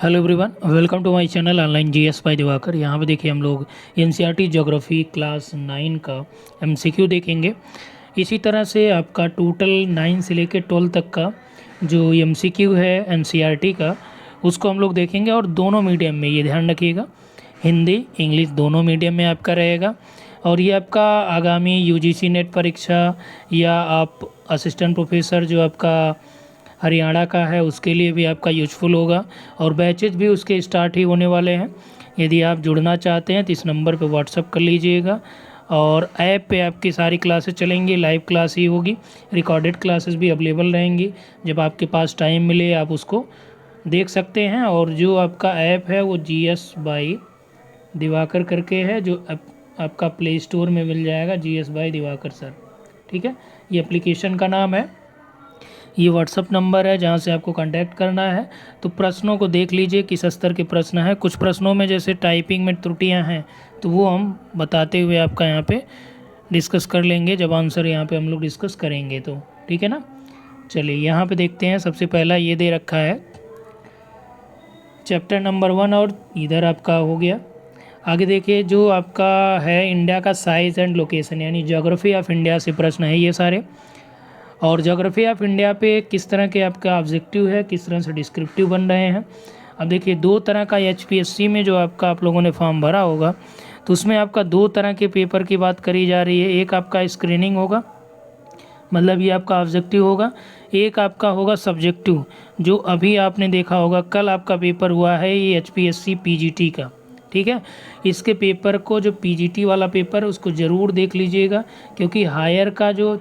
Hello everyone, welcome to my channel online GS by Diwakar. यहाँ पे देखिए हम लोग एनसीईआरटी ज्योग्राफी क्लास 9 का एमसीक्यू देखेंगे। इसी तरह से आपका टोटल 9 से लेकर 12 तक का जो एमसीक्यू है एनसीईआरटी का, उसको हम लोग देखेंगे। और दोनों मीडियम में, ये ध्यान रखिएगा, हिंदी इंग्लिश दोनों मीडियम में आपका रहेगा। और ये आपका आगामी यूजीसी नेट परीक्षा या आप असिस्टेंट प्रोफेसर जो आपका हरियाणा का है उसके लिए भी आपका यूजफुल होगा। और बैचेज भी उसके स्टार्ट ही होने वाले हैं। यदि आप जुड़ना चाहते हैं तो इस नंबर पे व्हाट्सअप कर लीजिएगा। और ऐप पे आपकी सारी क्लासेस चलेंगी, लाइव क्लास ही होगी। रिकॉर्डेड क्लासेस भी अवेलेबल रहेंगी, जब आपके पास टाइम मिले आप उसको देख सकते हैं। और जो आपका ऐप है वो जीएस बाय दिवाकर करके है, जो आपका प्ले स्टोर में मिल जाएगा, जीएस बाय दिवाकर सर। ठीक है, ये एप्लीकेशन का नाम है। ये व्हाट्सअप नंबर है जहाँ से आपको कांटेक्ट करना है। तो प्रश्नों को देख लीजिए किस स्तर के प्रश्न हैं। कुछ प्रश्नों में जैसे टाइपिंग में त्रुटियां हैं तो वो हम बताते हुए आपका यहाँ पे डिस्कस कर लेंगे, जब आंसर यहाँ पे हम लोग डिस्कस करेंगे तो। ठीक है ना। चलिए यहाँ पे देखते हैं। सबसे पहला ये दे रखा है चैप्टर नंबर 1 और इधर आपका हो गया। आगे देखिए जो आपका है इंडिया का साइज़ एंड लोकेशन, यानी ज्योग्राफी ऑफ इंडिया से प्रश्न है ये सारे। और ज्योग्राफी ऑफ इंडिया पे किस तरह के आपका ऑब्जेक्टिव है, किस तरह से डिस्क्रिप्टिव बन रहे हैं। अब देखिए दो तरह का एचपीएससी में जो आपका आप लोगों ने फॉर्म भरा होगा तो उसमें आपका दो तरह के पेपर की बात करी जा रही है। एक आपका स्क्रीनिंग होगा, मतलब ये आपका ऑब्जेक्टिव होगा। एक आपका होगा सब्जेक्टिव, जो अभी आपने देखा होगा कल आपका पेपर हुआ है ये एचपीएससी पीजीटी का। ठीक है, इसके पेपर को, जो पीजीटी वाला पेपर है उसको ज़रूर देख लीजिएगा, क्योंकि हायर का जो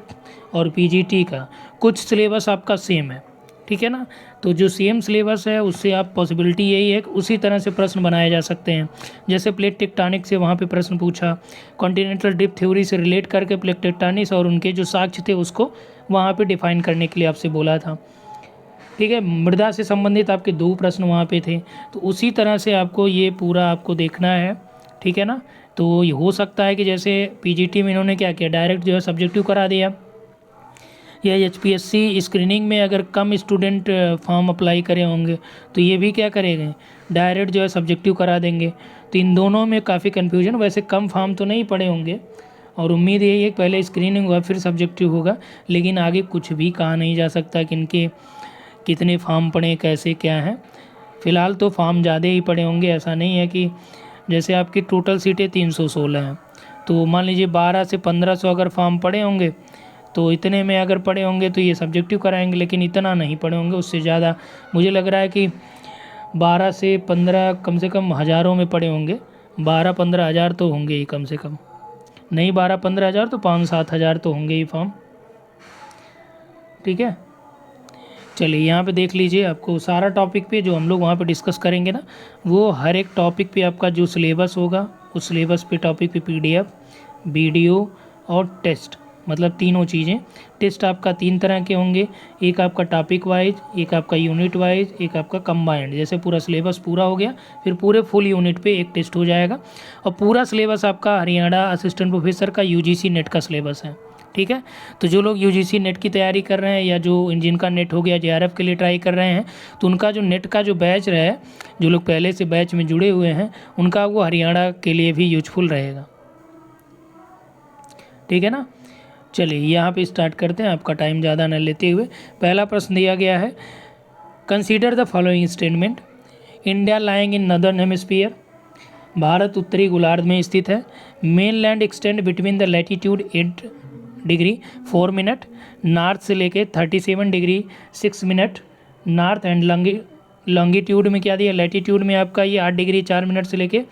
और पीजीटी का कुछ सिलेबस आपका सेम है। ठीक है ना। तो जो सेम सिलेबस है उससे आप पॉसिबिलिटी यही है कि उसी तरह से प्रश्न बनाए जा सकते हैं। जैसे प्लेट टेक्टोनिक से वहाँ पे प्रश्न पूछा, कॉन्टिनेंटल ड्रिफ्ट थ्योरी से रिलेट करके प्लेट टेक्टोनिक्स और उनके जो साक्ष्य थे उसको वहाँ पे डिफाइन करने के लिए आपसे बोला था। ठीक है, मृदा से संबंधित आपके दो प्रश्न वहाँ पे थे। तो उसी तरह से आपको ये पूरा आपको देखना है। ठीक है ना। तो ये हो सकता है कि जैसे पीजीटी में इन्होंने क्या किया, डायरेक्ट जो है सब्जेक्टिव करा दिया, या एचपीएससी स्क्रीनिंग में अगर कम स्टूडेंट फॉर्म अप्लाई करे होंगे तो ये भी क्या करेंगे, डायरेक्ट जो है सब्जेक्टिव करा देंगे। तो इन दोनों में काफ़ी कन्फ्यूजन। वैसे कम फॉर्म तो नहीं पड़े होंगे और उम्मीद यही है कि पहले स्क्रीनिंग होगा फिर सब्जेक्टिव होगा, लेकिन आगे कुछ भी कहा नहीं जा सकता कि इनके कितने फॉर्म पड़े, कैसे क्या हैं। फ़िलहाल तो फॉर्म ज़्यादा ही पड़े होंगे। ऐसा नहीं है कि जैसे आपकी टोटल सीटें 316 हैं तो मान लीजिए 12 से 1500 अगर फॉर्म पड़े होंगे तो इतने में अगर पड़े होंगे तो ये सब्जेक्टिव कराएंगे, लेकिन इतना नहीं पड़े होंगे। उससे ज़्यादा मुझे लग रहा है कि 12 से 15 कम से कम हज़ारों में पड़े होंगे। 12-15 हज़ार तो होंगे ही कम से कम, नहीं 12-15 हज़ार तो 5-7 हज़ार तो होंगे ही फॉर्म। ठीक है, चलिए यहाँ पे देख लीजिए। आपको सारा टॉपिक पे जो हम लोग वहाँ पे डिस्कस करेंगे ना, वो हर एक टॉपिक पे आपका जो सिलेबस होगा उस सिलेबस पे टॉपिक पे पीडीएफ, वीडियो और टेस्ट, मतलब तीनों चीज़ें। टेस्ट आपका 3 तरह के होंगे, एक आपका टॉपिक वाइज, एक आपका यूनिट वाइज, एक आपका कंबाइंड। जैसे पूरा सिलेबस पूरा हो गया फिर पूरे फुल यूनिट पे एक टेस्ट हो जाएगा। और पूरा सिलेबस आपका हरियाणा असिस्टेंट प्रोफेसर का यूजीसी नेट का सिलेबस है। ठीक है, तो जो लोग यूजीसी नेट की तैयारी कर रहे हैं या जो जिनका नेट हो गया जेआरएफ के लिए ट्राई कर रहे हैं, तो उनका जो नेट का जो बैच रहे, जो लोग पहले से बैच में जुड़े हुए हैं, उनका वो हरियाणा के लिए भी यूजफुल रहेगा। ठीक है ना। चलिए यहाँ पे स्टार्ट करते हैं, आपका टाइम ज़्यादा न लेते हुए। पहला प्रश्न दिया गया है, consider the following statement, India lying in northern hemisphere, Bharat उत्तरी गोलार्ध में स्थित है। Main land extend between the latitude 8 degree 4 minute, north से लेके 37 degree 6 minute north, and longitude में क्या दिया, लैटीट्यूड में आपका ये 8 डिग्री 4 मिनट से लेके,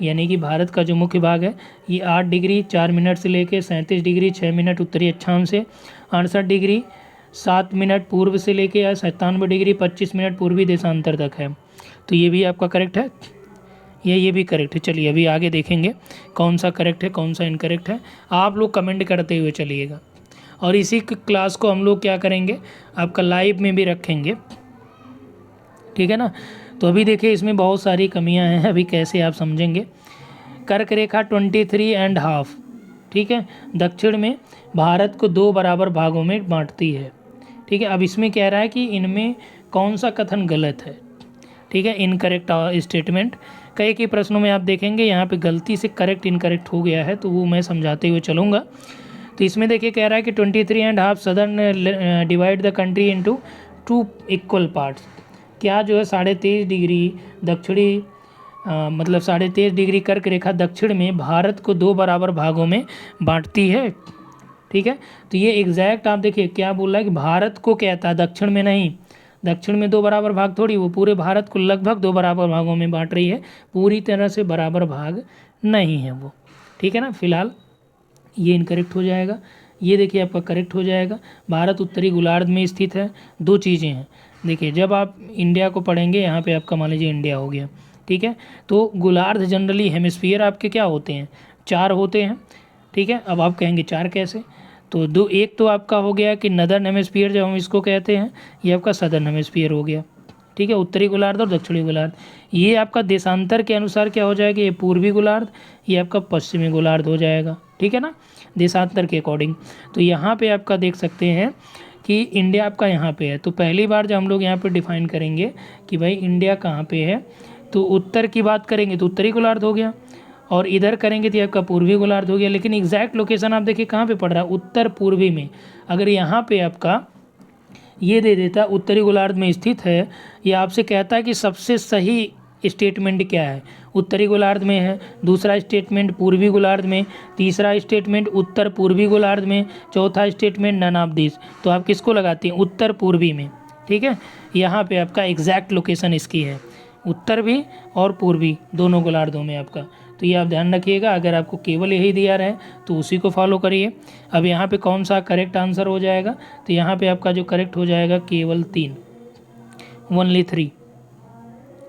यानी कि भारत का जो मुख्य भाग है ये 8 डिग्री 4 मिनट से लेके 37 डिग्री 6 मिनट उत्तरी अक्षांश से, 68 डिग्री 7 मिनट पूर्व से लेके या 97 डिग्री 25 मिनट पूर्वी देशांतर तक है। तो ये भी आपका करेक्ट है, ये भी करेक्ट है। चलिए अभी आगे देखेंगे कौन सा करेक्ट है कौन सा इनकरेक्ट है। आप लोग कमेंट करते हुए चलिएगा। और इसी क्लास को हम लोग क्या करेंगे, आपका लाइव में भी रखेंगे। ठीक है ना। तो अभी देखिए इसमें बहुत सारी कमियां हैं, अभी कैसे आप समझेंगे। कर्क रेखा 23.5, ठीक है, दक्षिण में भारत को 2 बराबर भागों में बांटती है। ठीक है, अब इसमें कह रहा है कि इनमें कौन सा कथन गलत है। ठीक है, इनकरेक्ट स्टेटमेंट। कई कई प्रश्नों में आप देखेंगे यहाँ पे गलती से करेक्ट इनकरेक्ट हो गया है, तो वो मैं समझाते हुए चलूँगा। तो इसमें देखिए कह रहा है कि 23.5 southern divide the country into 2 equal parts. क्या जो है 23.5 डिग्री दक्षिणी मतलब 23.5 डिग्री कर्क रेखा दक्षिण में भारत को 2 बराबर भागों में बांटती है। ठीक है, तो ये एग्जैक्ट आप देखिए क्या बोल रहा है कि भारत को कहता है, दक्षिण में नहीं। दक्षिण में 2 बराबर भाग थोड़ी, वो पूरे भारत को लगभग 2 बराबर भागों में बांट रही है, पूरी तरह से बराबर भाग नहीं है वो। ठीक है ना, फिलहाल ये इनकरेक्ट हो जाएगा। ये देखिए आपका करेक्ट हो जाएगा। भारत उत्तरी गोलार्ध में स्थित है। 2 चीज़ें हैं, देखिए जब आप इंडिया को पढ़ेंगे, यहाँ पे आपका मान लीजिए इंडिया हो गया, ठीक है। तो गोलार्ध जनरली हेमिस्फीयर आपके क्या होते हैं, 4 होते हैं। ठीक है, अब आप कहेंगे 4 कैसे, तो एक तो आपका हो गया कि नदर्न हेमिस्फीयर जब हम इसको कहते हैं, ये आपका सदर्न हेमिस्फीयर हो गया। ठीक है, उत्तरी गोलार्ध और दक्षिणी गोलार्ध। ये आपका देशांतर के अनुसार क्या हो जाएगा, ये पूर्वी गोलार्ध, ये आपका पश्चिमी गोलार्ध हो जाएगा। ठीक है ना, देशांतर के अकॉर्डिंग। तो यहाँ पे आपका देख सकते हैं कि इंडिया आपका यहाँ पे है। तो पहली बार जब हम लोग यहाँ पे डिफाइन करेंगे कि भाई इंडिया कहाँ पे है, तो उत्तर की बात करेंगे तो उत्तरी गोलार्ध हो गया, और इधर करेंगे तो आपका पूर्वी गोलार्ध हो गया। लेकिन एग्जैक्ट लोकेशन आप देखिए कहाँ पे पड़ रहा है, उत्तर पूर्वी में। अगर यहाँ पे आपका ये दे देता उत्तरी गोलार्ध में स्थित है, ये आपसे कहता है कि सबसे सही स्टेटमेंट क्या है, उत्तरी गोलार्ध में है, दूसरा स्टेटमेंट पूर्वी गोलार्ध में, तीसरा स्टेटमेंट उत्तर पूर्वी गोलार्ध में, चौथा स्टेटमेंट नन ऑफ दिस। तो आप किसको लगाते हैं, उत्तर पूर्वी में। ठीक है, यहाँ पे आपका एग्जैक्ट लोकेशन इसकी है, उत्तर भी और पूर्वी दोनों गोलार्धों में आपका। तो ये आप ध्यान रखिएगा, अगर आपको केवल यही दिया रहे तो उसी को फॉलो करिए। अब यहाँ पे कौन सा करेक्ट आंसर हो जाएगा, तो यहाँ पे आपका जो करेक्ट हो जाएगा केवल 3, ओनली 3।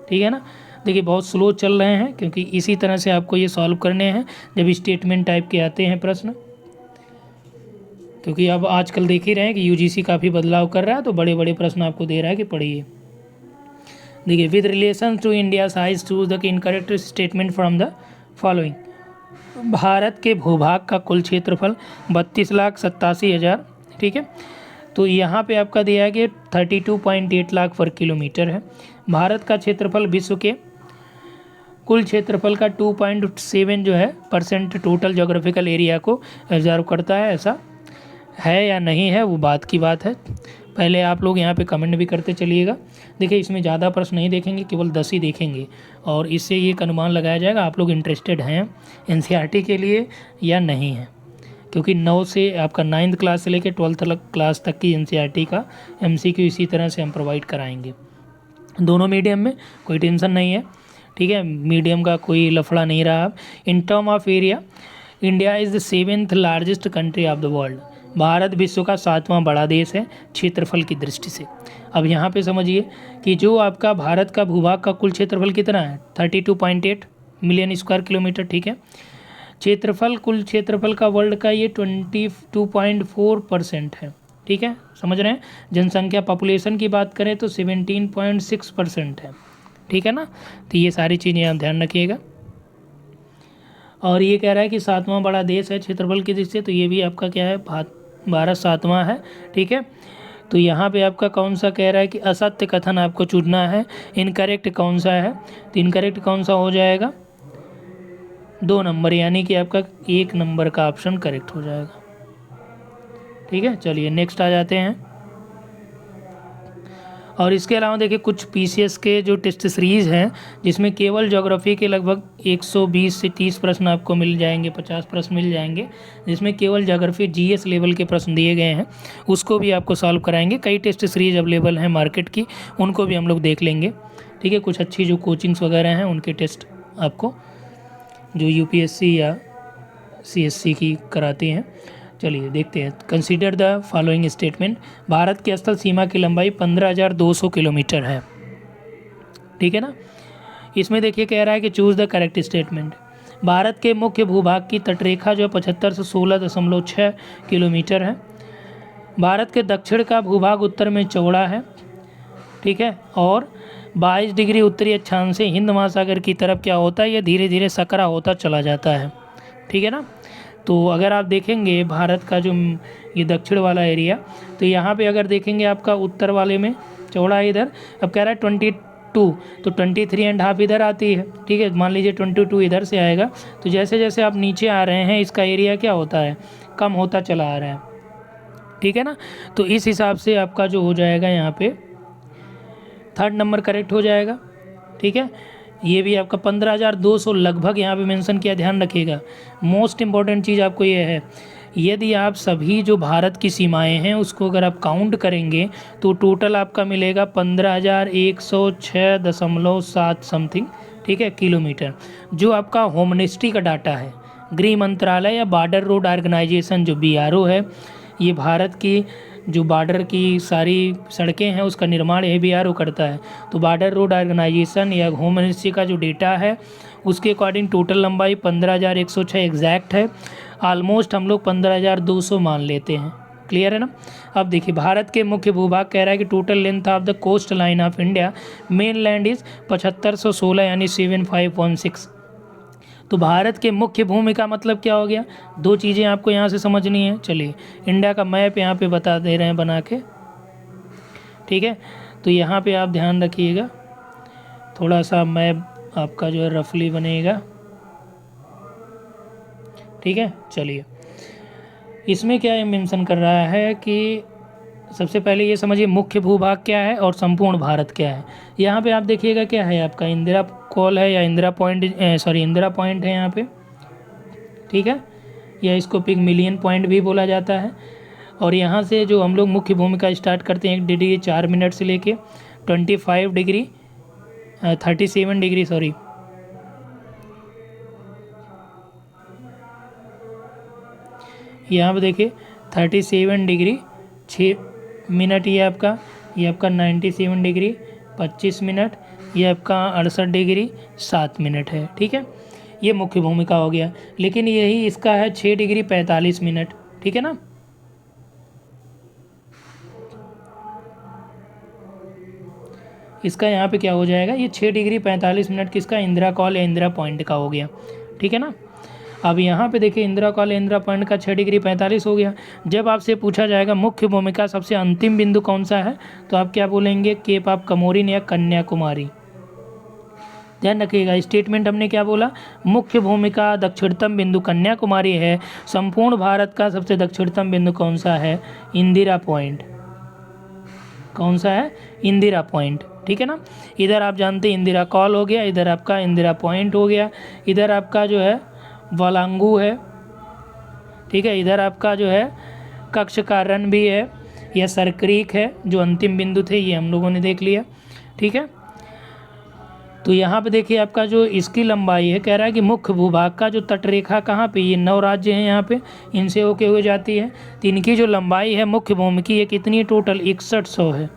ठीक है ना, देखिए बहुत स्लो चल रहे हैं, क्योंकि इसी तरह से आपको ये सॉल्व करने हैं जब स्टेटमेंट टाइप के आते हैं प्रश्न। क्योंकि अब आजकल देख ही रहे हैं कि यूजीसी काफ़ी बदलाव कर रहा है, तो बड़े बड़े प्रश्न आपको दे रहा है कि पढ़िए। देखिए, with relation to India size choose the incorrect statement from the following. Bharat के भूभाग का कुल क्षेत्रफल 32,87,000। ठीक है, तो यहाँ पे आपका दिया है कि 32.8 लाख वर्ग किलोमीटर है। भारत का क्षेत्रफल विश्व के कुल क्षेत्रफल का 2.7 जो है % टोटल जोग्राफिकल एरिया को ऑब्जर्व करता है। ऐसा है या नहीं है वो बात की बात है, पहले आप लोग यहाँ पे कमेंट भी करते चलिएगा। देखिए इसमें ज़्यादा प्रश्न नहीं देखेंगे, केवल 10 ही देखेंगे, और इससे ये अनुमान लगाया जाएगा आप लोग इंटरेस्टेड हैं एनसीईआरटी के लिए या नहीं है। क्योंकि 9 से आपका 9th क्लास से लेकर 12th क्लास तक की एनसीईआरटी का एमसीक्यू इसी तरह से हम प्रोवाइड कराएंगे, दोनों मीडियम में, कोई टेंशन नहीं है। ठीक है, मीडियम का कोई लफड़ा नहीं रहा। In term of area, India is the 7th largest country of the world. Bharat विश्व का 7वां बड़ा देश है क्षेत्रफल की दृष्टि से। अब यहाँ पे समझिए कि जो आपका भारत का भूभाग का कुल क्षेत्रफल कितना है, 32.8 मिलियन स्क्वायर किलोमीटर। ठीक है, क्षेत्रफल कुल क्षेत्रफल का वर्ल्ड का ये 22.4% है। ठीक है, समझ रहे हैं। जनसंख्या पॉपुलेशन की बात करें तो 17.6% है। ठीक है ना, तो ये सारी चीज़ें आप ध्यान रखिएगा। और ये कह रहा है कि 7वां बड़ा देश है क्षेत्रफल की दृष्टि से, तो ये भी आपका क्या है, भारत 7वां है। ठीक है, तो यहाँ पे आपका कौन सा कह रहा है कि असत्य कथन आपको चुनना है, इनकरेक्ट कौन सा है, तो इनकरेक्ट कौन सा हो जाएगा, 2 नंबर, यानी कि आपका 1 नंबर का ऑप्शन करेक्ट हो जाएगा। ठीक है, चलिए नेक्स्ट आ जाते हैं। और इसके अलावा देखिए कुछ पीसीएस के जो टेस्ट सीरीज़ हैं, जिसमें केवल ज्योग्राफी के लगभग 120 से 30 प्रश्न आपको मिल जाएंगे, 50 प्रश्न मिल जाएंगे, जिसमें केवल ज्योग्राफी जीएस लेवल के प्रश्न दिए गए हैं, उसको भी आपको सॉल्व कराएंगे। कई टेस्ट सीरीज अवेलेबल हैं मार्केट की, उनको भी हम लोग देख लेंगे। ठीक है, कुछ अच्छी जो कोचिंग्स वगैरह हैं उनके टेस्ट आपको जो यूपीएससी या सीएससी की कराते हैं। चलिए देखते हैं। Consider the following statement. Bharat की स्थल सीमा की लंबाई 15,200 किलोमीटर है। ठीक है ना, इसमें देखिए कह रहा है कि choose the correct statement. Bharat के मुख्य भूभाग की तटरेखा जो 75 से 16.6 किलोमीटर है। भारत के दक्षिण का भूभाग उत्तर में चौड़ा है। ठीक है, और 22 डिग्री उत्तरी अक्षांश से हिंद महासागर की तरफ क्या होता है, ये धीरे धीरे सकरा होता चला जाता है। ठीक है ना, तो अगर आप देखेंगे भारत का जो ये दक्षिण वाला एरिया, तो यहाँ पे अगर देखेंगे आपका उत्तर वाले में चौड़ा है इधर। अब कह रहा है 2, तो 23.5 इधर आती है, ठीक है। मान लीजिए 22 इधर से आएगा, तो जैसे जैसे आप नीचे आ रहे हैं इसका एरिया क्या होता है, कम होता चला आ रहा है, ठीक है ना। तो इस हिसाब से आपका जो हो जाएगा यहाँ पे 3rd नंबर करेक्ट हो जाएगा, ठीक है। ये भी आपका 15,200 लगभग यहाँ पे मेंशन किया, ध्यान रखिएगा। मोस्ट इम्पॉर्टेंट चीज़ आपको ये है, यदि आप सभी जो भारत की सीमाएं हैं उसको अगर आप काउंट करेंगे तो टोटल आपका मिलेगा 15,106.7 समथिंग, ठीक है, किलोमीटर। जो आपका होम मिनिस्ट्री का डाटा है, गृह मंत्रालय या बॉर्डर रोड ऑर्गेनाइजेशन जो BRO है, ये भारत की जो बॉर्डर की सारी सड़कें हैं उसका निर्माण ये BRO करता है। तो बॉर्डर रोड ऑर्गेनाइजेशन या होम मिनिस्ट्री का जो डेटा है उसके अकॉर्डिंग टोटल लंबाई 15,106 एग्जैक्ट है। ऑलमोस्ट हम लोग 15,200 मान लेते हैं, क्लियर है ना। अब देखिए भारत के मुख्य भूभाग कह रहा है कि total length of the coastline of India mainland is 7516 यानी 7516। तो भारत के मुख्य भूमि का मतलब क्या हो गया, दो चीज़ें आपको यहाँ से समझनी है। चलिए इंडिया का मैप यहाँ पे बता दे रहे हैं बना के, ठीक है। तो यहाँ पे आप ध्यान रखिएगा, थोड़ा सा मैप आपका जो है रफली बनेगा, ठीक है। चलिए इसमें क्या ये मेंशन कर रहा है कि सबसे पहले ये समझिए मुख्य भूभाग क्या है और संपूर्ण भारत क्या है। यहाँ पे आप देखिएगा क्या है, आपका इंदिरा कॉल है या इंदिरा पॉइंट, इंदिरा पॉइंट है यहाँ पे, ठीक है, या इसको पिगमिलियन पॉइंट भी बोला जाता है। और यहाँ से जो हम लोग मुख्य भूमिका स्टार्ट करते हैं 1 डिग्री 4 मिनट से लेके 37 डिग्री सॉरी, यहाँ पे देखिए 37 डिग्री 6 मिनट, ये आपका 97 डिग्री 25 मिनट, ये आपका 68 डिग्री 7 मिनट है, ठीक है। ये मुख्य भूमिका हो गया, लेकिन यही इसका है 6 डिग्री 45 मिनट, ठीक है ना। इसका यहाँ पे क्या हो जाएगा, ये 6 डिग्री 45 मिनट किसका, इंदिरा कॉल या इंदिरा पॉइंट का हो गया, ठीक है ना। अब यहाँ पे देखिए इंदिरा कॉल इंदिरा पॉइंट का 6 डिग्री 45 हो गया। जब आपसे पूछा जाएगा मुख्य भूमिका सबसे अंतिम बिंदु कौन सा है, तो आप क्या बोलेंगे, केप ऑफ कमोरिन या कन्याकुमारी। ध्यान रखिएगा स्टेटमेंट हमने क्या बोला, मुख्य भूमिका दक्षिणतम बिंदु कन्याकुमारी है, संपूर्ण भारत का सबसे दक्षिणतम बिंदु कौन सा है, इंदिरा पॉइंट। कौन सा है, इंदिरा पॉइंट, ठीक है ना। इधर आप जानते हैं इंदिरा कॉल हो गया, इधर आपका इंदिरा पॉइंट हो गया, इधर आपका जो है वालांगू है, ठीक है, इधर आपका जो है कक्ष का रन भी है, यह सरक्रीक है जो अंतिम बिंदु थे, ये हम लोगों ने देख लिया, ठीक है। तो यहाँ पे देखिए आपका जो इसकी लंबाई है, कह रहा है कि मुख्य भूभाग का जो तटरेखा कहाँ पे, ये 9 राज्य हैं यहाँ पे, इनसे होके हुए जाती है। तो इनकी जो लंबाई है मुख्य भूमि की, ये कितनी टोटल 6100 है,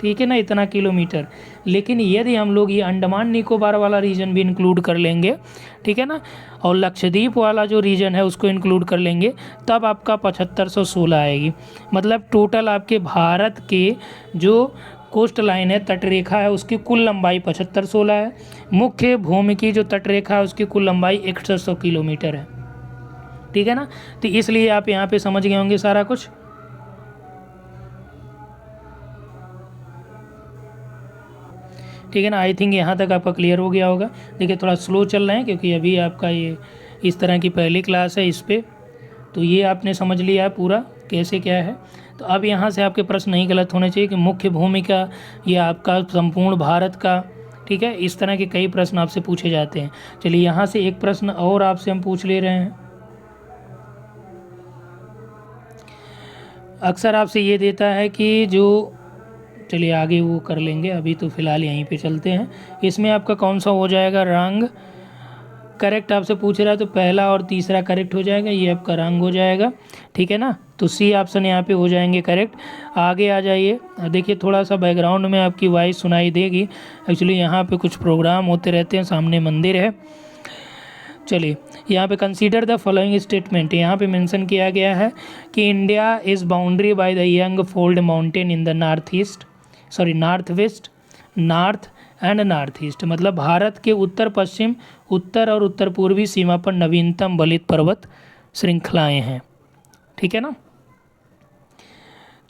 ठीक है ना, इतना किलोमीटर। लेकिन यदि हम लोग ये अंडमान निकोबार वाला रीजन भी इंक्लूड कर लेंगे, ठीक है ना, और लक्षद्वीप वाला जो रीजन है उसको इंक्लूड कर लेंगे, तब आपका 7516 आएगी। मतलब टोटल आपके भारत के जो कोस्ट लाइन है, तटरेखा है, उसकी कुल लंबाई 7516 है। मुख्य भूमि की जो तटरेखा है उसकी कुल लंबाई 6100 किलोमीटर है, ठीक है ना। तो इसलिए आप यहाँ पे समझ गए होंगे सारा कुछ। ठीक है ना, आई थिंक यहाँ तक आपका क्लियर हो गया होगा। देखिए थोड़ा स्लो चल रहे हैं क्योंकि अभी आपका ये इस तरह की पहली क्लास है इस पर, तो ये आपने समझ लिया है पूरा कैसे क्या है। तो अब यहाँ से आपके प्रश्न नहीं गलत होने चाहिए कि मुख्य भूमिका या आपका संपूर्ण भारत का, ठीक है, इस तरह के कई प्रश्न आपसे पूछे जाते हैं। चलिए यहाँ से एक प्रश्न और आपसे हम पूछ ले रहे हैं। अक्सर आपसे ये देता है कि जो, चलिए आगे वो कर लेंगे, अभी तो फ़िलहाल यहीं पे चलते हैं। इसमें आपका कौन सा हो जाएगा, रंग करेक्ट आपसे पूछ रहा है, तो पहला और तीसरा करेक्ट हो जाएगा, ये आपका रंग हो जाएगा, ठीक है ना। तो सी ऑप्शन यहाँ पे हो जाएंगे करेक्ट। आगे आ जाइए, देखिए थोड़ा सा बैकग्राउंड में आपकी वॉइस सुनाई देगी, एक्चुअली यहाँ पे कुछ प्रोग्राम होते रहते हैं, सामने मंदिर है। चलिए यहाँ पे कंसीडर द फॉलोइंग स्टेटमेंट, यहाँ पे मेंशन किया गया है कि India is boundary by the young fold mountain in the north west, north and north east. मतलब भारत के उत्तर पश्चिम, उत्तर और उत्तर पूर्वी सीमा पर नवीनतम बलित पर्वत श्रृंखलाएं हैं, ठीक है ना।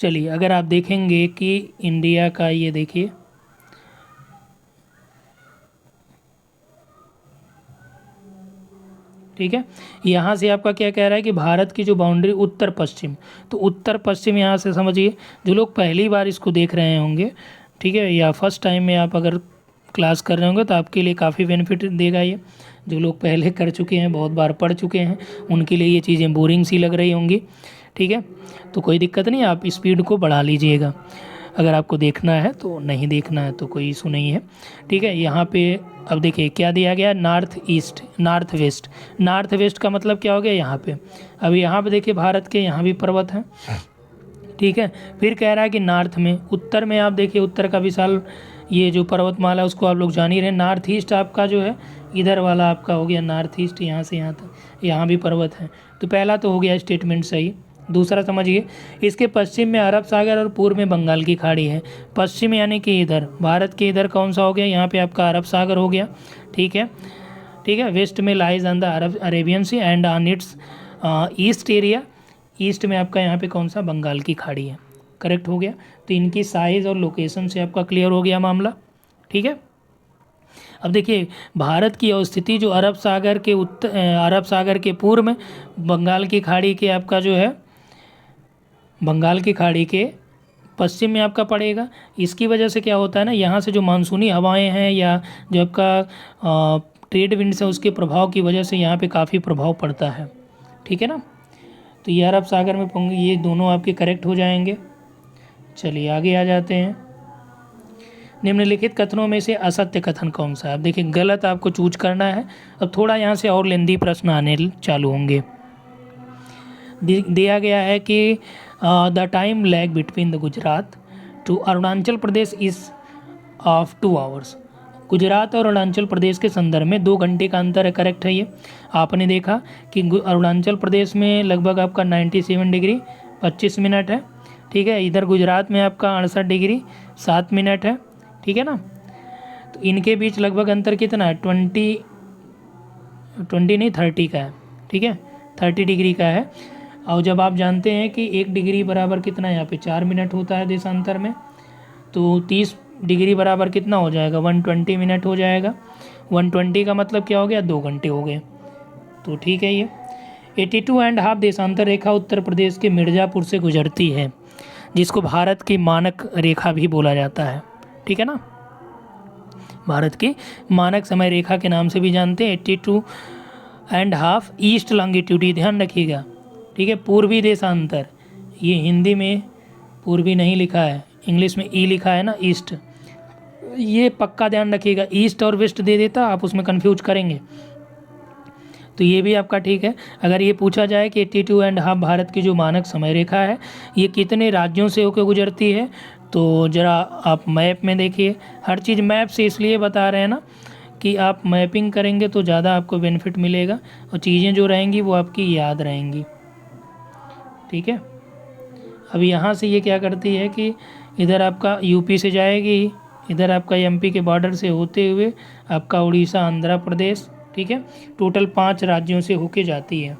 चलिए अगर आप देखेंगे कि इंडिया का, ये देखिए ठीक है। यहाँ से आपका क्या कह रहा है कि भारत की जो बाउंड्री उत्तर पश्चिम, तो उत्तर पश्चिम यहाँ से समझिए, जो लोग पहली बार इसको देख रहे होंगे, ठीक है, या फर्स्ट टाइम में आप अगर क्लास कर रहे होंगे तो आपके लिए काफ़ी बेनिफिट देगा ये। जो लोग पहले कर चुके हैं, बहुत बार पढ़ चुके हैं, उनके लिए ये चीज़ें बोरिंग सी लग रही होंगी, ठीक है। तो कोई दिक्कत नहीं, आप स्पीड को बढ़ा लीजिएगा। अगर आपको देखना है तो, नहीं देखना है तो कोई इशू नहीं है, ठीक है। यहाँ पे अब देखिए क्या दिया गया, north east, north west. North west का मतलब क्या हो गया यहाँ पे। अब यहाँ पे देखिए भारत के यहाँ भी पर्वत हैं, ठीक है। फिर कह रहा है कि नॉर्थ में, उत्तर में आप देखिए उत्तर का विशाल ये जो पर्वतमाला उसको आप लोग जान ही रहे। नॉर्थ ईस्ट आपका जो है इधर वाला आपका हो गया नॉर्थ ईस्ट, यहाँ से यहाँ तक, यहाँ भी पर्वत है। तो पहला तो हो गया स्टेटमेंट सही। दूसरा समझिए, इसके पश्चिम में अरब सागर और पूर्व में बंगाल की खाड़ी है। पश्चिम यानी कि इधर भारत के इधर कौन सा हो गया, यहाँ पे आपका अरब सागर हो गया, ठीक है, ठीक है। वेस्ट में lies on the Arabian sea and on its east area, east में आपका यहाँ पे कौन सा, बंगाल की खाड़ी है, करेक्ट हो गया। तो इनकी साइज़ और लोकेशन से आपका क्लियर हो गया मामला, ठीक है। अब देखिए भारत की अवस्थिति जो अरब सागर के अरब सागर के पूर्व में, बंगाल की खाड़ी के आपका जो है, बंगाल की खाड़ी के पश्चिम में आपका पड़ेगा। इसकी वजह से क्या होता है ना, यहाँ से जो मानसूनी हवाएं हैं या जो आपका ट्रेड विंड्स है उसके प्रभाव की वजह से यहाँ पे काफ़ी प्रभाव पड़ता है, ठीक है ना। तो ये अरब सागर में होंगे, ये दोनों आपके करेक्ट हो जाएंगे। चलिए आगे आ जाते हैं। निम्नलिखित कथनों में से असत्य कथन कौन सा है। अब देखिए गलत आपको चूज करना है। अब थोड़ा यहाँ से और लेंदी प्रश्न आने चालू होंगे। दिया गया है कि the time lag between the Gujarat to Arunachal Pradesh is of 2 hours. Gujarat और अरुणाचल प्रदेश के संदर्भ में 2 घंटे का अंतर है, करेक्ट है ये। आपने देखा कि अरुणाचल प्रदेश में लगभग आपका 97 डिग्री 25 मिनट है, ठीक है। इधर गुजरात में आपका 68 डिग्री 7 मिनट है, ठीक है ना। तो इनके बीच लगभग अंतर कितना है, 20 नहीं 30 का है, ठीक है, 30 डिग्री का है। और जब आप जानते हैं कि 1 डिग्री बराबर कितना है, यहाँ पे 4 मिनट होता है देशांतर में, तो 30 डिग्री बराबर कितना हो जाएगा, 120 मिनट हो जाएगा। 120 का मतलब क्या हो गया, 2 घंटे हो गए। तो ठीक है ये 82.5 देशांतर रेखा उत्तर प्रदेश के मिर्ज़ापुर से गुजरती है, जिसको भारत की मानक रेखा भी बोला जाता है, ठीक है ना। भारत की मानक समय रेखा के नाम से भी जानते हैं। 82.5 ईस्ट लॉन्गिट्यूड, ध्यान रखिएगा, ठीक है। पूर्वी देशांतर, ये हिंदी में पूर्वी नहीं लिखा है, इंग्लिश में ई लिखा है ना, ईस्ट, ये पक्का ध्यान रखिएगा। ईस्ट और वेस्ट दे देता, आप उसमें कंफ्यूज करेंगे, तो ये भी आपका ठीक है। अगर ये पूछा जाए कि 82.5 भारत की जो मानक समय रेखा है ये कितने राज्यों से होकर गुजरती है, तो ज़रा आप मैप में देखिए। हर चीज़ मैप से इसलिए बता रहे हैं ना कि आप मैपिंग करेंगे तो ज़्यादा आपको बेनिफिट मिलेगा और चीज़ें जो रहेंगी वो आपकी याद रहेंगी, ठीक है। अब यहाँ से ये क्या करती है कि इधर आपका यूपी से जाएगी, इधर आपका एमपी के बॉर्डर से होते हुए आपका उड़ीसा, आंध्र प्रदेश, ठीक है। टोटल 5 राज्यों से होके जाती है।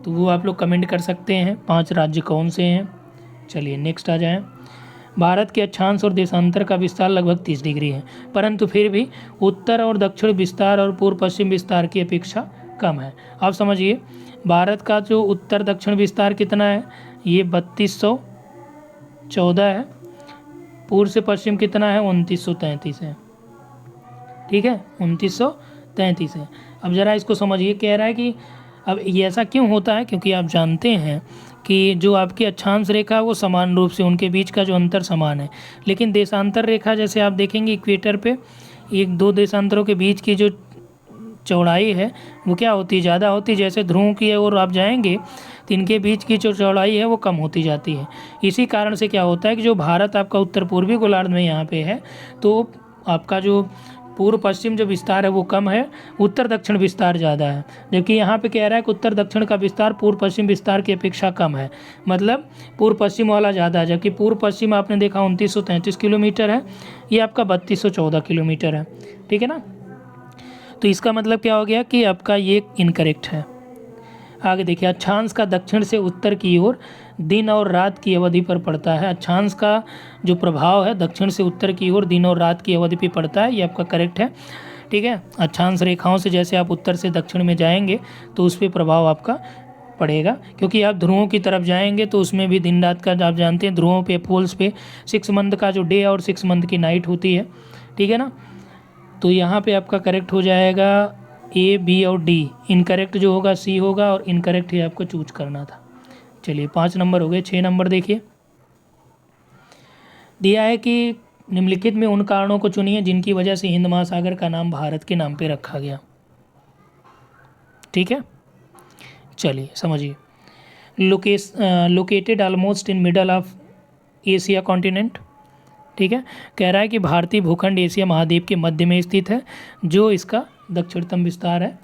तो वो आप लोग कमेंट कर सकते हैं 5 राज्य कौन से हैं। चलिए नेक्स्ट आ जाएं। भारत के अक्षांश और देशांतर का विस्तार लगभग 30 डिग्री है, परंतु फिर भी उत्तर और दक्षिण विस्तार और पूर्व पश्चिम विस्तार की अपेक्षा कम है। आप समझिए भारत का जो उत्तर दक्षिण विस्तार कितना है, ये 3214 है। पूर्व से पश्चिम कितना है, 2933 है, ठीक है, 2933 है। अब ज़रा इसको समझिए, कह रहा है कि अब ये ऐसा क्यों होता है, क्योंकि आप जानते हैं कि जो आपकी अक्षांश रेखा वो समान रूप से उनके बीच का जो अंतर समान है, लेकिन देशांतर रेखा जैसे आप देखेंगे इक्वेटर पे 1-2 देशांतरों के बीच की जो चौड़ाई है वो क्या होती है, ज़्यादा होती है। जैसे ध्रुव की ओर आप जाएंगे तो इनके बीच की जो चौड़ाई है वो कम होती जाती है। इसी कारण से क्या होता है कि जो भारत आपका उत्तर पूर्वी गोलार्ध में यहाँ पे है, तो आपका जो पूर्व पश्चिम जो विस्तार है वो कम है, उत्तर दक्षिण विस्तार ज़्यादा है। जबकि यहाँ पे कह रहा है कि उत्तर दक्षिण का विस्तार पूर्व पश्चिम विस्तार की अपेक्षा कम है, मतलब पूर्व पश्चिम वाला ज़्यादा है। जबकि पूर्व पश्चिम आपने देखा 2933 किलोमीटर है, ये आपका 3214 किलोमीटर है, ठीक है ना। तो इसका मतलब क्या हो गया कि आपका ये इनकरेक्ट है। आगे देखिए, अक्षांश का दक्षिण से उत्तर की ओर दिन और रात की अवधि पर पड़ता है। अक्षांश का जो प्रभाव है दक्षिण से उत्तर की ओर दिन और रात की अवधि पर पड़ता है, ये आपका करेक्ट है। ठीक है। अक्षांश रेखाओं से जैसे आप उत्तर से दक्षिण में जाएंगे तो उस पर प्रभाव आपका पड़ेगा, क्योंकि आप ध्रुवों की तरफ जाएंगे तो उसमें भी दिन रात का आप जानते हैं, ध्रुवों पे पोल्स पे 6 मंथ का जो डे और 6 मंथ की नाइट होती है, ठीक है ना। तो यहाँ पे आपका करेक्ट हो जाएगा ए, बी और डी। इनकरेक्ट जो होगा सी होगा, और इनकरेक्ट ही आपको चूज करना था। चलिए 5 नंबर हो गए। 6 नंबर देखिए, दिया है कि निम्नलिखित में उन कारणों को चुनिए जिनकी वजह से हिंद महासागर का नाम भारत के नाम पे रखा गया। ठीक है, चलिए समझिए। Located almost in middle of Asia continent, ठीक है। कह रहा है कि भारतीय भूखंड एशिया महाद्वीप के मध्य में स्थित है, जो इसका दक्षिणतम विस्तार है।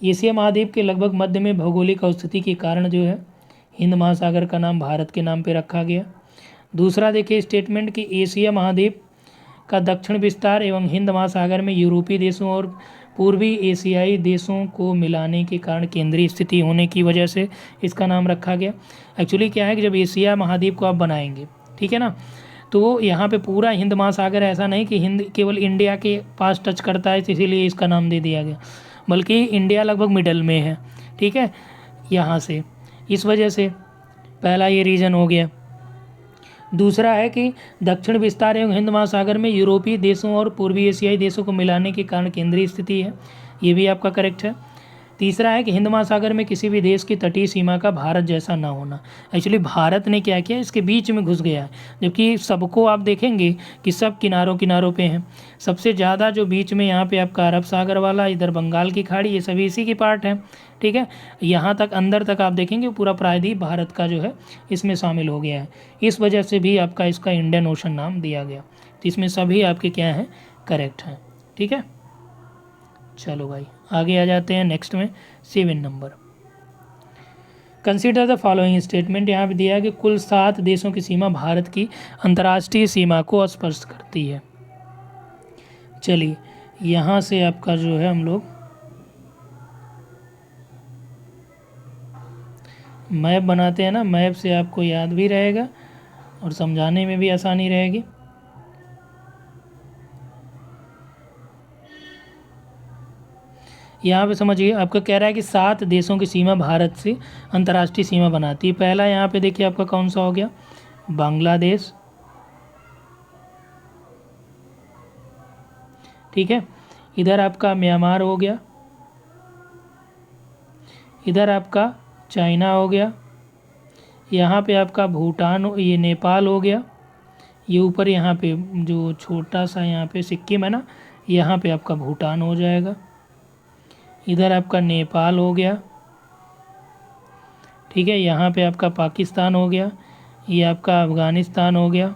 एशिया महाद्वीप के लगभग मध्य में भौगोलिक अवस्थिति के कारण जो है हिंद महासागर का नाम भारत के नाम पे रखा गया। दूसरा देखिए स्टेटमेंट कि एशिया महाद्वीप का दक्षिण विस्तार एवं हिंद महासागर में यूरोपीय देशों और पूर्वी एशियाई देशों को मिलाने के कारण केंद्रीय स्थिति होने की वजह से इसका नाम रखा गया। एक्चुअली क्या है कि जब एशिया महाद्वीप को आप बनाएंगे, ठीक है ना, तो यहाँ पे पूरा हिंद महासागर ऐसा नहीं कि हिंद केवल इंडिया के पास टच करता है इसीलिए इसका नाम दे दिया गया, बल्कि इंडिया लगभग मिडल में है, ठीक है, यहाँ से, इस वजह से पहला ये रीज़न हो गया। दूसरा है कि दक्षिण विस्तार एवं हिंद महासागर में यूरोपीय देशों और पूर्वी एशियाई देशों को मिलाने के कारण केंद्रीय स्थिति है, ये भी आपका करेक्ट है। तीसरा है कि हिंद महासागर में किसी भी देश की तटीय सीमा का भारत जैसा ना होना। एक्चुअली भारत ने क्या किया, इसके बीच में घुस गया है, जबकि सबको आप देखेंगे कि सब किनारों किनारों पे हैं। सबसे ज़्यादा जो बीच में यहाँ पे आपका अरब सागर वाला, इधर बंगाल की खाड़ी, ये सभी इसी की पार्ट है, ठीक है। यहाँ तक अंदर तक आप देखेंगे पूरा प्रायद्वीप भारत का जो है इसमें शामिल हो गया है। इस वजह से भी आपका इसका इंडियन ओशन नाम दिया गया। तो इसमें सभी आपके क्या हैं, करेक्ट हैं, ठीक है। चलो भाई आगे आ जाते हैं नेक्स्ट में 7 number. Consider the following statement, यहाँ पे दिया है कि कुल 7 देशों की सीमा भारत की अंतर्राष्ट्रीय सीमा को स्पर्श करती है। चलिए यहाँ से आपका जो है हम लोग मैप बनाते हैं ना, मैप से आपको याद भी रहेगा और समझाने में भी आसानी रहेगी। यहाँ पे समझिए, आपका कह रहा है कि 7 देशों की सीमा भारत से अंतर्राष्ट्रीय सीमा बनाती है। पहला यहाँ पे देखिए आपका कौन सा हो गया, बांग्लादेश, ठीक है। इधर आपका म्यांमार हो गया, इधर आपका चाइना हो गया, यहाँ पे आपका भूटान, ये नेपाल हो गया, ये ऊपर यहाँ पे जो छोटा सा यहाँ पे सिक्किम है ना, यहाँ पे आपका भूटान हो जाएगा। इधर आपका नेपाल हो गया, ठीक है। यहाँ पे आपका पाकिस्तान हो गया, ये आपका अफ़गानिस्तान हो गया,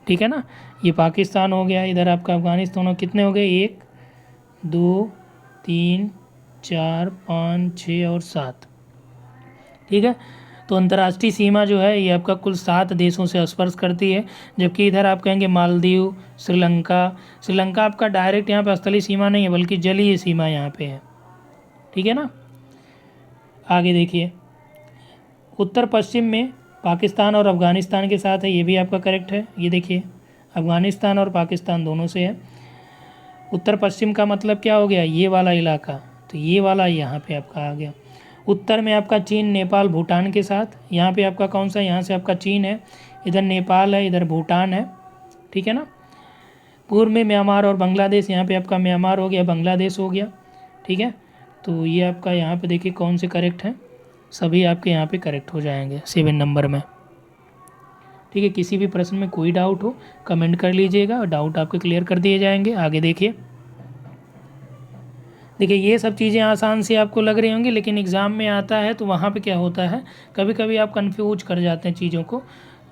ठीक है ना, ये पाकिस्तान हो गया। इधर आपका अफ़गानिस्तान, कितने हो गए, 1 2 3 4 5 6 और 7, ठीक है। तो अंतर्राष्ट्रीय सीमा जो है ये आपका कुल 7 देशों से स्पर्श करती है। जबकि इधर आप कहेंगे मालदीव, श्रीलंका आपका डायरेक्ट यहाँ पे स्थलीय सीमा नहीं है बल्कि जलीय सीमा यहाँ पे है, ठीक है ना। आगे देखिए, उत्तर पश्चिम में पाकिस्तान और अफ़गानिस्तान के साथ है, ये भी आपका करेक्ट है। ये देखिए अफ़गानिस्तान और पाकिस्तान दोनों से है। उत्तर पश्चिम का मतलब क्या हो गया, ये वाला इलाका, तो ये वाला यहाँ पे आपका आ गया। उत्तर में आपका चीन, नेपाल, भूटान के साथ, यहाँ पे आपका कौन सा, यहाँ से आपका चीन है, इधर नेपाल है, इधर भूटान है, ठीक है ना। पूर्व में म्यांमार और बांग्लादेश, यहाँ पे आपका म्यांमार हो गया, बांग्लादेश हो गया, ठीक है। तो ये आपका यहाँ पे देखिए कौन से करेक्ट हैं, सभी आपके यहाँ पे करेक्ट हो जाएंगे 7 नंबर में, ठीक है। किसी भी प्रश्न में कोई डाउट हो कमेंट कर लीजिएगा, डाउट आपके क्लियर कर दिए जाएंगे। आगे देखिए ये सब चीज़ें आसान सी आपको लग रही होंगी, लेकिन एग्ज़ाम में आता है तो वहाँ पे क्या होता है, कभी कभी आप कंफ्यूज कर जाते हैं चीज़ों को।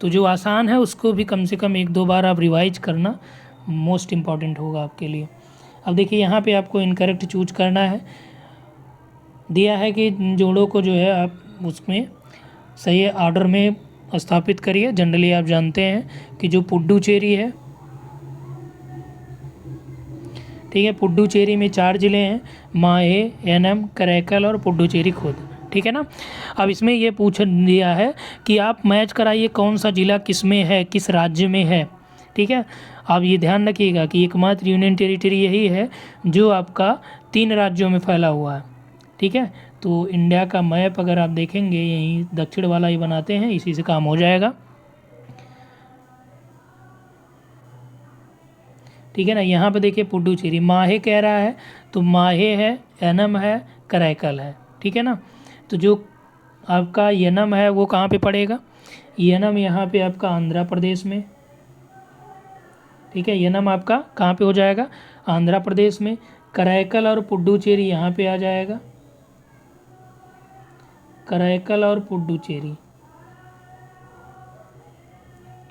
तो जो आसान है उसको भी कम से कम 1-2 बार आप रिवाइज करना मोस्ट इम्पॉर्टेंट होगा आपके लिए। अब देखिए यहाँ पे आपको इनकरेक्ट चूज करना है। दिया है कि जोड़ों को जो है आप उसमें सही ऑर्डर में स्थापित करिए। जनरली आप जानते हैं कि जो पुडुचेरी है, ठीक है, पुडुचेरी में 4 ज़िले हैं, माहे, एनम, करैकल और पुडुचेरी खुद, ठीक है ना। अब इसमें ये पूछ दिया है कि आप मैच कराइए कौन सा ज़िला किस में है, किस राज्य में है, ठीक है। आप ये ध्यान रखिएगा कि एकमात्र यूनियन टेरिटरी यही है जो आपका 3 राज्यों में फैला हुआ है, ठीक है। तो इंडिया का मैप अगर आप देखेंगे यहीं दक्षिण वाला ही बनाते हैं, इसी से काम हो जाएगा, ठीक है ना। यहाँ पे देखिए पुडुचेरी, माहे कह रहा है तो माहे है, एनम है, कराईकल है, ठीक है ना। तो जो आपका यनम है वो कहाँ पे पड़ेगा, यनम यहाँ पे आपका आंध्र प्रदेश में, ठीक है। यनम आपका कहाँ पे हो जाएगा, आंध्र प्रदेश में। कराईकल और पुडुचेरी यहाँ पे आ जाएगा, कराईकल और पुडुचेरी,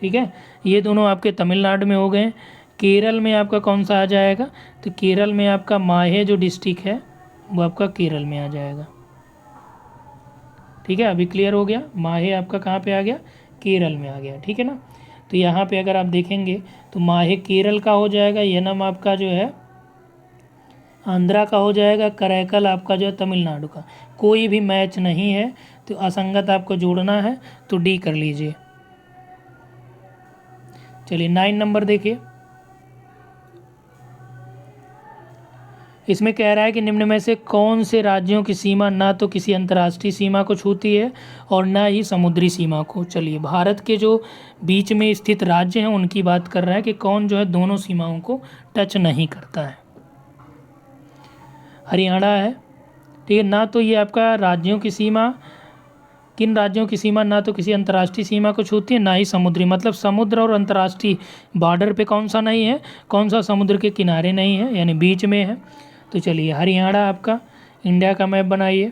ठीक है। ये दोनों आपके तमिलनाडु में हो गए। केरल में आपका कौन सा आ जाएगा, तो केरल में आपका माहे जो डिस्ट्रिक्ट है वो आपका केरल में आ जाएगा, ठीक है। अभी क्लियर हो गया, माहे आपका कहाँ पे आ गया, केरल में आ गया, ठीक है ना। तो यहाँ पे अगर आप देखेंगे तो माहे केरल का हो जाएगा, यनम आपका जो है आंध्रा का हो जाएगा, कराईकल आपका जो है तमिलनाडु का। कोई भी मैच नहीं है तो असंगत आपको जोड़ना है तो डी कर लीजिए। चलिए 9 नंबर देखिए, इसमें कह रहा है कि निम्न में से कौन से राज्यों की सीमा ना तो किसी अंतर्राष्ट्रीय सीमा को छूती है और ना ही समुद्री सीमा को। चलिए भारत के जो बीच में स्थित राज्य हैं उनकी बात कर रहा है कि कौन जो है दोनों सीमाओं को टच नहीं करता है। हरियाणा है, ठीक है ना। तो ये आपका राज्यों की सीमा, किन राज्यों की सीमा ना तो किसी अंतर्राष्ट्रीय सीमा को छूती है ना ही समुद्री, मतलब समुद्र और अंतर्राष्ट्रीय बॉर्डर पे कौन सा नहीं है, कौन सा समुद्र के किनारे नहीं है, यानी बीच में है। तो चलिए हरियाणा आपका इंडिया का मैप बनाइए,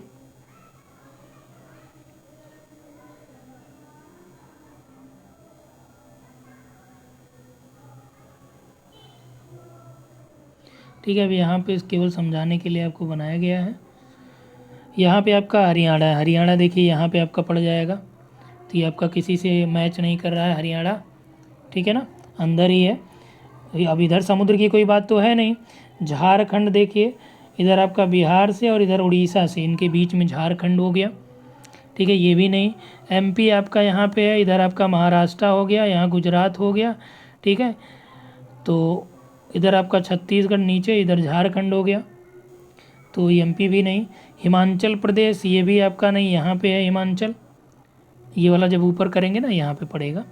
ठीक है। अब यहाँ पे केवल समझाने के लिए आपको बनाया गया है। यहाँ पे आपका हरियाणा है, हरियाणा देखिए यहाँ पे आपका पड़ जाएगा, तो ये आपका किसी से मैच नहीं कर रहा है हरियाणा, ठीक है ना, अंदर ही है। अब इधर समुद्र की कोई बात तो है नहीं। झारखंड देखिए, इधर आपका बिहार से और इधर उड़ीसा से, इनके बीच में झारखंड हो गया, ठीक है, ये भी नहीं। एमपी आपका यहाँ पे है, इधर आपका महाराष्ट्र हो गया, यहाँ गुजरात हो गया, ठीक है। तो इधर आपका छत्तीसगढ़ नीचे, इधर झारखंड हो गया, तो एमपी भी नहीं। हिमाचल प्रदेश ये भी आपका नहीं, यहाँ पे है हिमाचल, ये वाला जब ऊपर करेंगे ना यहाँ पे पड़ेगा,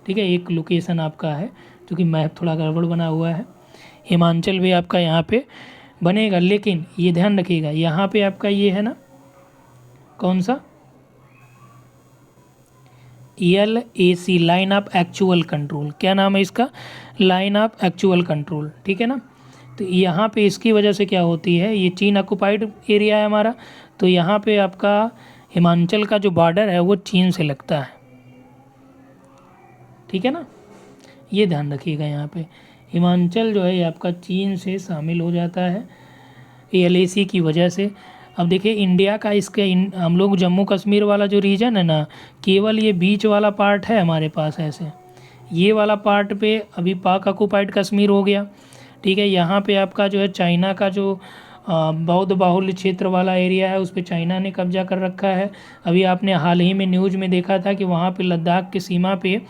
ठीक है। एक लोकेशन आपका है क्योंकि मैप थोड़ा गड़बड़ बना हुआ है। हिमाचल भी आपका यहाँ पे बनेगा, लेकिन ये ध्यान रखिएगा यहाँ पे आपका ये है ना, कौन सा, LAC, line of actual control, क्या नाम है इसका, लाइन ऑफ एक्चुअल कंट्रोल, ठीक है ना। तो यहाँ पे इसकी वजह से क्या होती है, ये चीन ऑक्युपाइड एरिया है हमारा, तो यहाँ पे आपका हिमाचल का जो बॉर्डर है वो चीन से लगता है, ठीक है ना। ये ध्यान रखिएगा, यहाँ पे हिमाचल जो है ये आपका चीन से शामिल हो जाता है LAC की वजह से। अब देखिए इंडिया का हम लोग जम्मू कश्मीर वाला जो रीजन है ना, केवल ये बीच वाला पार्ट है हमारे पास ऐसे, ये वाला पार्ट पे अभी पाक ऑक्युपाइड कश्मीर हो गया, ठीक है। यहाँ पे आपका जो है चाइना का जो बौद्ध बाहुल्य क्षेत्र वाला एरिया है उस पर चाइना ने कब्जा कर रखा है। अभी आपने हाल ही में न्यूज़ में देखा था कि वहाँ पे लद्दाख की सीमा पे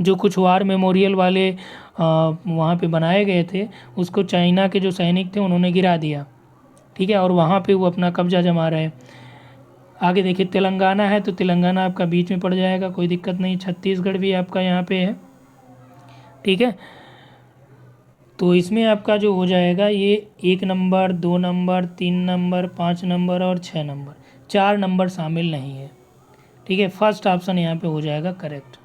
जो कुछ वार मेमोरियल वाले वहाँ पे बनाए गए थे उसको चाइना के जो सैनिक थे उन्होंने गिरा दिया, ठीक है, और वहाँ पे वो अपना कब्जा जमा रहे। आगे देखिए तेलंगाना है, तो तेलंगाना आपका बीच में पड़ जाएगा, कोई दिक्कत नहीं। छत्तीसगढ़ भी आपका यहाँ पे है, ठीक है। तो इसमें आपका जो हो जाएगा ये 1 नंबर, 2 नंबर, 3 नंबर, 5 नंबर और 6 नंबर, 4 नंबर शामिल नहीं है, ठीक है। फर्स्ट ऑप्शन यहाँ पे हो जाएगा करेक्ट।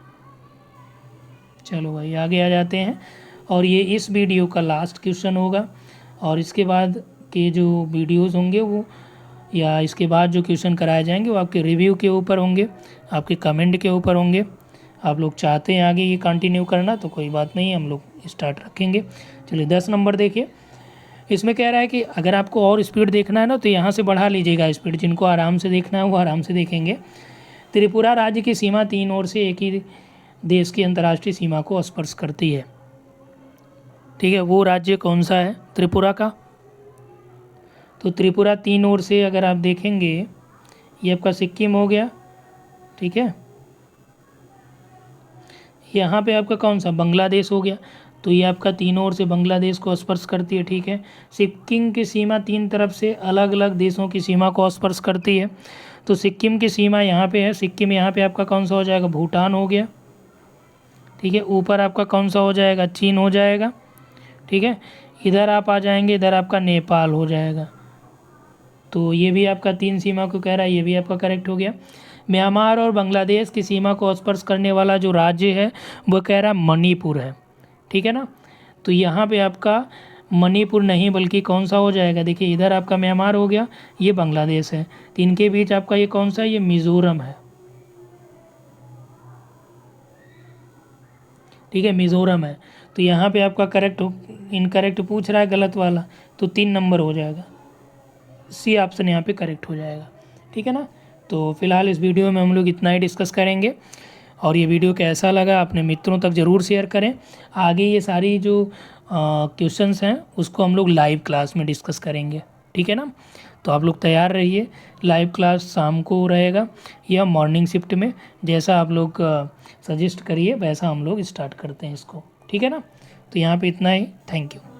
चलो भाई आगे आ जाते हैं, और ये इस वीडियो का लास्ट क्वेश्चन होगा, और इसके बाद के जो वीडियोस होंगे वो, या इसके बाद जो क्वेश्चन कराए जाएंगे वो आपके रिव्यू के ऊपर होंगे, आपके कमेंट के ऊपर होंगे। आप लोग चाहते हैं आगे ये कंटिन्यू करना तो कोई बात नहीं, हम लोग स्टार्ट रखेंगे। चलिए 10 नंबर देखिए, इसमें कह रहा है कि अगर आपको और स्पीड देखना है ना तो यहाँ से बढ़ा लीजिएगा स्पीड, जिनको आराम से देखना है वो आराम से देखेंगे। त्रिपुरा राज्य की सीमा 3 ओर से एक ही देश की अंतर्राष्ट्रीय सीमा को स्पर्श करती है, ठीक है। वो राज्य कौन सा है त्रिपुरा का, तो त्रिपुरा 3 ओर से अगर आप देखेंगे ये आपका सिक्किम हो गया, ठीक है। यहाँ पे आपका कौन सा बांग्लादेश हो गया, तो ये आपका तीनों ओर से बांग्लादेश को स्पर्श करती है, ठीक है। सिक्किम की सीमा 3 तरफ से अलग अलग देशों की सीमा को स्पर्श करती है। तो सिक्किम की सीमा यहाँ पे है, सिक्किम यहाँ पे आपका कौन सा हो जाएगा, भूटान हो गया, ठीक है। ऊपर आपका कौन सा हो जाएगा, चीन हो जाएगा, ठीक है। इधर आप आ जाएंगे, इधर आपका नेपाल हो जाएगा। तो ये भी आपका 3 सीमा को कह रहा है, ये भी आपका करेक्ट हो गया। म्यांमार और बांग्लादेश की सीमा को स्पर्श करने वाला जो राज्य है वो कह रहा है मणिपुर है, ठीक है ना। तो यहाँ पे आपका मणिपुर नहीं बल्कि कौन सा हो जाएगा, देखिए इधर आपका म्यांमार हो गया, ये बांग्लादेश है, तो इनके बीच आपका ये कौन सा है, ये मिज़ोरम है, ठीक है, मिज़ोरम है। तो यहाँ पे आपका करेक्ट इनकरेक्ट पूछ रहा है, गलत वाला, तो 3 नंबर हो जाएगा, सी ऑप्शन यहाँ पे करेक्ट हो जाएगा, ठीक है ना। तो फिलहाल इस वीडियो में हम लोग इतना ही डिस्कस करेंगे, और ये वीडियो कैसा लगा अपने मित्रों तक ज़रूर शेयर करें। आगे ये सारी जो क्वेश्चंस हैं उसको हम लोग लाइव क्लास में डिस्कस करेंगे, ठीक है ना। तो आप लोग तैयार रहिए, लाइव क्लास शाम को रहेगा या मॉर्निंग शिफ्ट में, जैसा आप लोग सजेस्ट करिए वैसा हम लोग स्टार्ट करते हैं इसको, ठीक है ना। तो यहाँ पे इतना ही, थैंक यू।